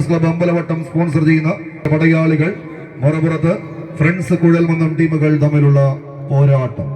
Sports club Ambalavattam sponsor ചെയ്യുന്ന പടയാളികൾ, മറുപുറത്ത് friends Kuzhalmannam ടീമുകൾ തമ്മിലുള്ള പോരാട്ടം.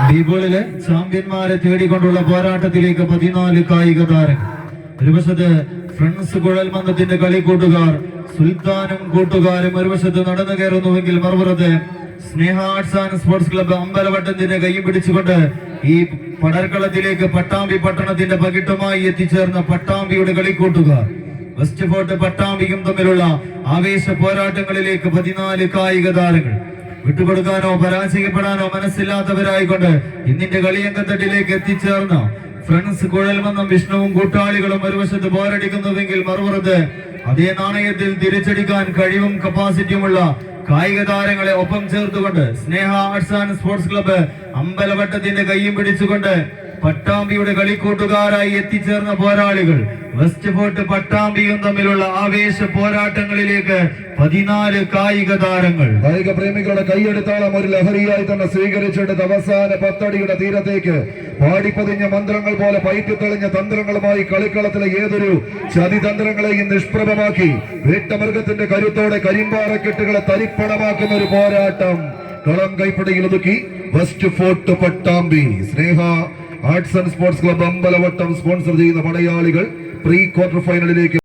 ബീബോളിലെ ചാമ്പ്യന്മാരെ തേടിക്കൊണ്ടുള്ള പോരാട്ടത്തിലേക്ക് 14 കായിക താരങ്ങൾ. ഒരു വശത്ത് ഫ്രണ്ട്സ് കുഴൽമന്ദത്തിന്റെ കളിക്കൂട്ടുകാർ സുൽത്താനും കൂട്ടുകാരും ഒരു വശത്ത് നടന്നു കയറുന്നുവെങ്കിൽ മറുപുറത്ത് സ്നേഹ ആർട്സ് ആൻഡ് സ്പോർട്സ് ക്ലബ്ബ് അമ്പലവട്ടത്തിന്റെ കൈ പിടിച്ചുകൊണ്ട് ഈ പടർക്കളത്തിലേക്ക് പട്ടാമ്പി പട്ടണത്തിന്റെ പകിട്ടുമായി എത്തിച്ചേർന്ന പട്ടാമ്പിയുടെ കളിക്കൂട്ടുകാർ വെസ്റ്റ് ഫോർട്ട് പട്ടാമ്പിയും തമ്മിലുള്ള ആവേശ പോരാട്ടങ്ങളിലേക്ക് 14 കായിക താരങ്ങൾ. വിട്ടുകൊടുക്കാനോ പരാജയപ്പെടാനോ മനസ്സില്ലാത്തവരായിക്കൊണ്ട് ഇന്നിന്റെ കളിയങ്കത്തട്ടിലേക്ക് എത്തിച്ചേർന്ന ഫ്രണ്ട്സ് കുഴൽമന്നം വിഷ്ണുവും കൂട്ടാളികളും ഒരു വശത്ത് പോരടിക്കുന്നുവെങ്കിൽ മറുപുറത്ത് അതേ നാണയത്തിൽ തിരിച്ചടിക്കാൻ കഴിവും കപ്പാസിറ്റിയുമുള്ള കായിക താരങ്ങളെ ഒപ്പം ചേർത്തുകൊണ്ട് സ്നേഹ ആർട്സ് ആൻഡ് സ്പോർട്സ് ക്ലബ്ബ് അമ്പലവട്ടത്തിന്റെ കൈയും പിടിച്ചുകൊണ്ട് പട്ടാമ്പിയുടെ കളിക്കൂട്ടുകാരായി എത്തിച്ചേർന്ന പോരാളികൾ വെസ്റ്റ് ഫോർട്ട് പട്ടാമ്പിയും തമ്മിലുള്ള ആവേശ പോരാട്ടങ്ങളിലേക്ക് 14 കായിക താരങ്ങൾ. കായിക പ്രേമികളുടെ കൈയെടുത്താളം ഒരു ലഹരിയായി തന്നെ സ്വീകരിച്ചിട്ട് അവസാന 10 അടിയുടെ തീരത്തേക്ക് പാടിപ്പതിഞ്ഞ മന്ത്രങ്ങൾ പോലെ പയറ്റിത്തെളിഞ്ഞ തന്ത്രങ്ങളുമായി കളിക്കളത്തിലെ ഏതൊരു ചതിതന്ത്രങ്ങളെയും നിഷ്പ്രഭമാക്കി വേട്ടമൃഗത്തിന്റെ കരുത്തോടെ കരിമ്പാറക്കെട്ടുകളെ തരിപ്പണമാക്കുന്ന ഒരു പോരാട്ടം കളം കൈപ്പിടിയിൽ ഒതുക്കി west fort Pattambi. Sneha arts and sports club Ambalavattam sponsor ചെയ്യുന്ന പടയാളികൾ പ്രീ ക്വാർട്ടർ ഫൈനലിലേക്ക്